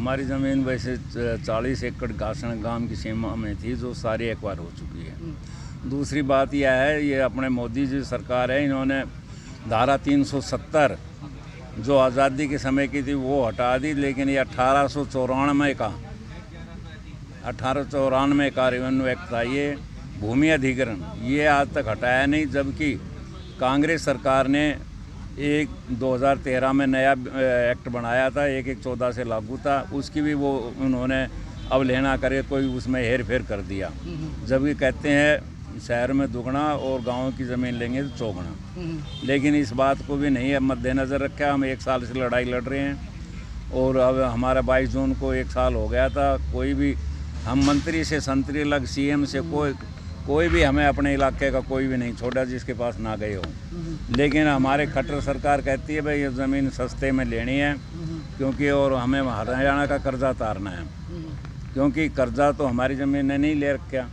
हमारी ज़मीन वैसे 40 एकड़ घासन गांव की सीमा में थी, जो सारी एक्वायर हो चुकी है। दूसरी बात यह है, ये अपने मोदी जी सरकार है, इन्होंने धारा 370 जो आज़ादी के समय की थी वो हटा दी, लेकिन ये 1894 का रेवेन्यू एक्ट था, ये भूमि अधिग्रहण, ये आज तक हटाया नहीं। जबकि कांग्रेस सरकार ने 2013 में नया एक्ट बनाया था, 1/1/14 से लागू था, उसकी भी वो उन्होंने अवहेलना करे कोई उसमें हेर फेर कर दिया। जबकि कहते हैं शहर में दुगना और गाँव की ज़मीन लेंगे तो चौगुना, लेकिन इस बात को भी नहीं मद्देनज़र रखा। हम 1 साल से लड़ाई लड़ रहे हैं और अब हमारा 22 जून को 1 साल हो गया था। कोई भी हम मंत्री से संतरी लग सीएम से कोई भी हमें अपने इलाके का कोई भी नहीं छोड़ा जिसके पास ना गए हो। लेकिन हमारे खट्टर सरकार कहती है भाई ये ज़मीन सस्ते में लेनी है, क्योंकि और हमें हरियाणा का कर्जा उतारना है, क्योंकि कर्जा तो हमारी ज़मीन ने नहीं ले रखा।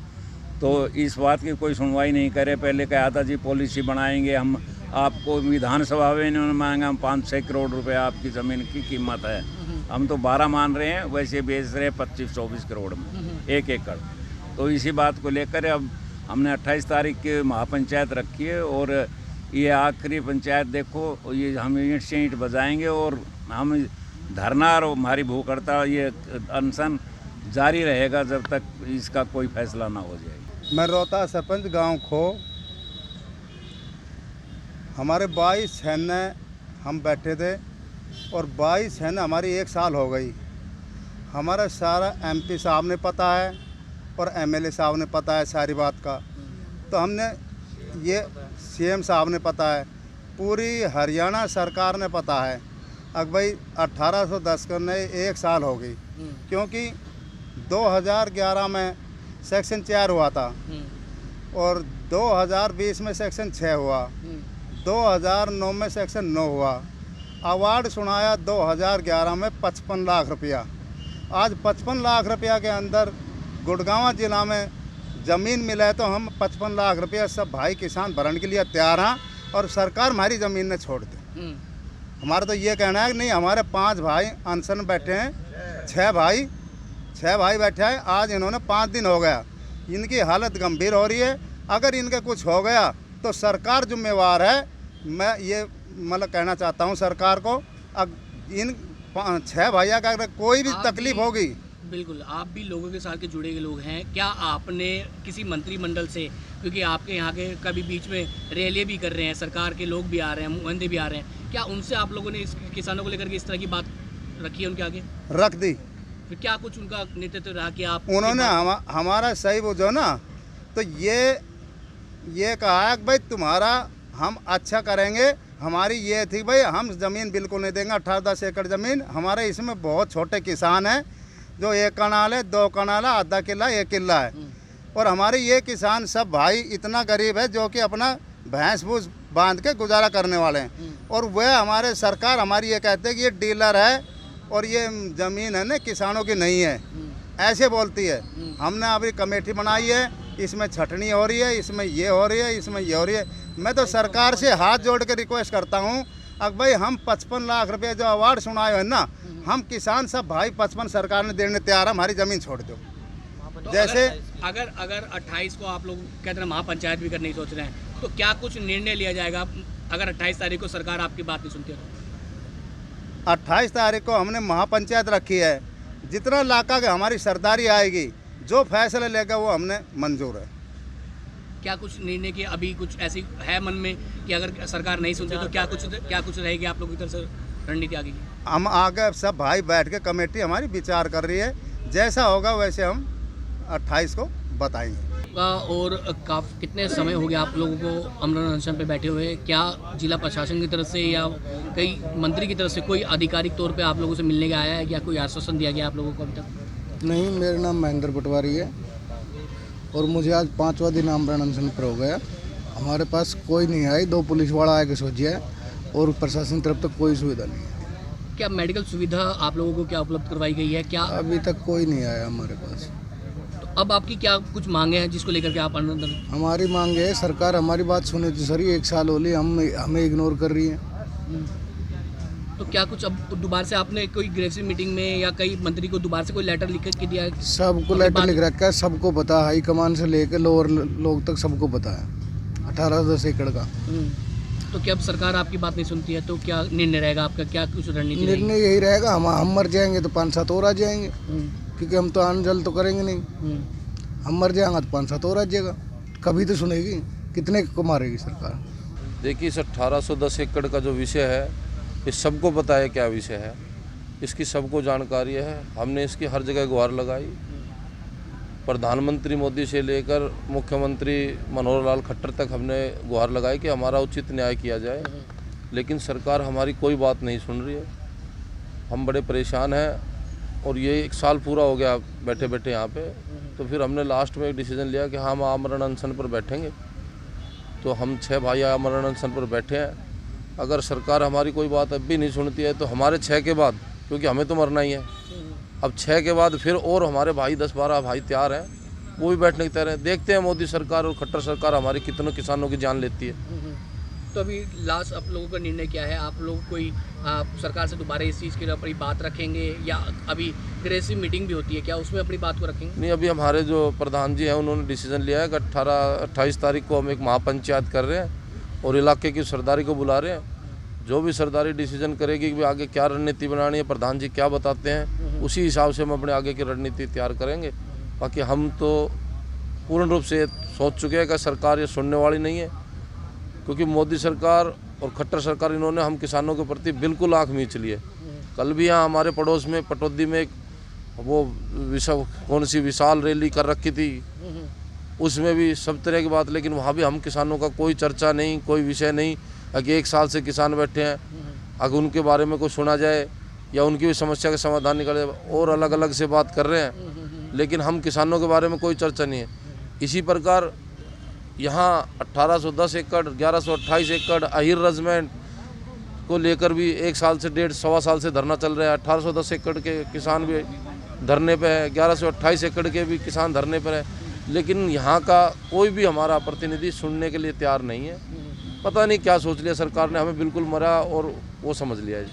तो इस बात की कोई सुनवाई नहीं करे। पहले कहा था जी पॉलिसी बनाएंगे हम आपको, विधानसभा में इन्होंने मांगा 5-6 करोड़ रुपए आपकी ज़मीन की कीमत है, हम तो 12 मान रहे हैं, वैसे बेच रहे 25-24 करोड़ में 1 एकड़। तो इसी बात को लेकर अब हमने 28 तारीख की महापंचायत रखी है और ये आखिरी पंचायत देखो, ये हम ईंट से ईंट बजाएंगे और हम धरना और हमारी भूख हड़ताल, ये अनशन जारी रहेगा जब तक इसका कोई फैसला ना हो जाए। मैं रोहतास सरपंच गांव खो, हमारे 22 छेने हम बैठे थे और 22 छेने हमारी 1 साल हो गई। हमारा सारा एमपी साहब ने पता है और एमएलए साहब ने पता है सारी बात का, तो हमने ये सीएम साहब ने पता है, पूरी हरियाणा सरकार ने पता है। अब भाई 1810 करने 1 साल हो गई, क्योंकि 2011 में सेक्शन 4 हुआ था और 2020 में सेक्शन 6 हुआ, 2009 में सेक्शन 9 हुआ। अवार्ड सुनाया 2011 में 55 लाख रुपया। आज 55 लाख रुपया के अंदर गुड़गांव जिला में ज़मीन मिला है, तो हम 55 लाख रुपया सब भाई किसान भरण के लिए तैयार हैं और सरकार हमारी ज़मीन ने छोड़ दे। हमारा तो ये कहना है कि नहीं, हमारे 5 भाई अनशन बैठे हैं, 6 भाई बैठे हैं। आज इन्होंने 5 दिन हो गया, इनकी हालत गंभीर हो रही है। अगर इनका कुछ हो गया तो सरकार जिम्मेवार है। मैं ये मतलब कहना चाहता हूँ सरकार को, इन 6 भाइयों का अगर कोई भी तकलीफ होगी। बिल्कुल, आप भी लोगों के साथ के जुड़े हुए लोग हैं, क्या आपने किसी मंत्रिमंडल से, क्योंकि आपके यहाँ के कभी बीच में रैली भी कर रहे हैं, सरकार के लोग भी आ रहे हैं, नुमाइंदे भी आ रहे हैं, क्या उनसे आप लोगों ने इस किसानों को लेकर के इस तरह की बात रखी है उनके आगे? रख दी। फिर क्या कुछ उनका नेतृत्व रहा कि आप उन्होंने हमारा सही बुझो ना, तो ये कहा कि भाई तुम्हारा हम अच्छा करेंगे। हमारी ये थी भाई हम ज़मीन बिल्कुल नहीं देंगे, 18-10 एकड़ ज़मीन हमारे, इसमें बहुत छोटे किसान हैं जो 1 कनाल है, 2 कनाल है, आधा किला, 1 किला है। और हमारे ये किसान सब भाई इतना गरीब है जो कि अपना भैंस भूस बांध के गुजारा करने वाले हैं। और वह हमारे सरकार हमारी ये कहते हैं कि ये डीलर है और ये ज़मीन है ना किसानों की नहीं है, ऐसे बोलती है। हमने अभी कमेटी बनाई है, इसमें छटनी हो रही है, इसमें ये हो रही है, इसमें ये हो रही है। मैं तो सरकार से हाथ जोड़ के रिक्वेस्ट करता हूँ, अब भाई हम 55 लाख रुपये जो अवार्ड सुनाए हैं ना, हम किसान सब भाई 55 सरकार ने देने तैयार है, हमारी ज़मीन छोड़ दो। तो जैसे अगर 28 को आप लोग कहते हैं महापंचायत भी करने की सोच रहे हैं, तो क्या कुछ निर्णय लिया जाएगा अगर 28 तारीख को सरकार आपकी बात नहीं सुनती है तो? 28 तारीख को हमने महापंचायत रखी है, जितना इलाका की हमारी सरदारी आएगी, जो फैसला लेगा वो हमने मंजूर है। क्या कुछ निर्णय की अभी कुछ ऐसी है मन में कि अगर सरकार नहीं सुनती तो क्या कुछ रहेगी आप लोगों की तरफ से रणनीति आगे की? हम आगे सब भाई बैठ के कमेटी हमारी विचार कर रही है, जैसा होगा वैसे हम 28 को बताएंगे। और कितने समय हो गया आप लोगों को अमरण अनशन पे बैठे हुए? क्या जिला प्रशासन की तरफ से या कई मंत्री की तरफ से कोई आधिकारिक तौर पे आप लोगों से मिलने का आया है या कोई आश्वासन दिया गया आप लोगों को अभी तक? नहीं, मेरा नाम महेंद्र पटवारी है और मुझे आज 5वां दिन अमरण अनशन पर हो गया। हमारे पास कोई नहीं आई, 2 पुलिस वाला आके सोचिए और प्रशासन तरफ तक कोई सुविधा नहीं है। क्या मेडिकल सुविधा आप लोगों को क्या उपलब्ध करवाई गई है? क्या अभी तक कोई नहीं आया हमारे पास। तो अब आपकी क्या कुछ मांगे हैं जिसको लेकर के आप अंदर? हमारी मांग है सरकार हमारी बात सुने तो सर, 1 साल हो ली हमें इग्नोर कर रही है। तो क्या कुछ अब दोबारा से आपने कोई ग्रेसी मीटिंग में या कई मंत्री को दोबारा से कोई लेटर लिख के दिया है? सबको लेटर लिख रखा है, सबको पता है, हाई कमान से लेकर लोअर लोग तक सबको पता है 18-10 एकड़ का। तो क्या अब सरकार आपकी बात नहीं सुनती है तो क्या निर्णय रहेगा आपका, क्या कुछ रणनीति रहेगी? निर्णय यही रहेगा, हम मर जाएंगे तो 5-7 और आ जाएंगे, क्योंकि हम तो आन जल तो करेंगे नहीं। हम मर जाएंगे तो 5-7 और आ जाएगा, कभी तो सुनेगी, कितने को मारेगी सरकार। देखिए इस 1810 एकड़ का जो विषय है ये सबको पता है क्या विषय है, इसकी सबको जानकारी है। हमने इसकी हर जगह गुहार लगाई, प्रधानमंत्री मोदी से लेकर मुख्यमंत्री मनोहर लाल खट्टर तक हमने गुहार लगाई कि हमारा उचित न्याय किया जाए, लेकिन सरकार हमारी कोई बात नहीं सुन रही है। हम बड़े परेशान हैं और ये 1 साल पूरा हो गया बैठे बैठे यहाँ पे। तो फिर हमने लास्ट में एक डिसीजन लिया कि हम आमरण अनशन पर बैठेंगे। तो हम 6 भाई आमरण अनशन पर बैठे हैं। अगर सरकार हमारी कोई बात अब भी नहीं सुनती है तो हमारे 6 के बाद, क्योंकि हमें तो मरना ही है, अब 6 के बाद फिर और हमारे भाई 10-12 भाई तैयार हैं, वो भी बैठने की तैयार हैं। देखते हैं मोदी सरकार और खट्टर सरकार हमारी कितनों किसानों की जान लेती है। तो अभी लास्ट आप लोगों का निर्णय क्या है? आप लोग कोई सरकार से दोबारा इस चीज़ के अपनी बात रखेंगे या अभी ग्रेसी मीटिंग भी होती है, क्या उसमें अपनी बात को रखेंगे? नहीं, अभी हमारे जो प्रधान जी हैं उन्होंने डिसीजन लिया है कि 28 तारीख को हम एक महापंचायत कर रहे हैं और इलाके की सरदारी को बुला रहे हैं। जो भी सरदारी डिसीजन करेगी कि आगे क्या रणनीति बनानी है, प्रधान जी क्या बताते हैं, उसी हिसाब से हम अपने आगे की रणनीति तैयार करेंगे। बाकी हम तो पूर्ण रूप से सोच चुके हैं कि सरकार ये सुनने वाली नहीं है, क्योंकि मोदी सरकार और खट्टर सरकार इन्होंने हम किसानों के प्रति बिल्कुल आँख मींच ली है। कल भी यहाँ हमारे पड़ोस में पटौदी में एक वो कौन सी विशाल रैली कर रखी थी, उसमें भी सब तरह की बात, लेकिन वहाँ भी हम किसानों का कोई चर्चा नहीं, कोई विषय नहीं। अगर 1 साल से किसान बैठे हैं, अगर उनके बारे में कुछ सुना जाए या उनकी भी समस्या का समाधान निकाले और अलग अलग से बात कर रहे हैं, लेकिन हम किसानों के बारे में कोई चर्चा नहीं है। इसी प्रकार यहाँ 1810 एकड़ 1128 एकड़ अहिर रजमेंट को लेकर भी 1 साल से 1.5-1.25 साल से धरना चल रहा है। 1810 एकड़ के किसान भी धरने पे है, 1128 एकड़ के भी किसान धरने पर है, लेकिन यहाँ का कोई भी हमारा प्रतिनिधि सुनने के लिए तैयार नहीं है। पता नहीं क्या सोच लिया सरकार ने, हमें बिल्कुल मरा और वो समझ लिया है।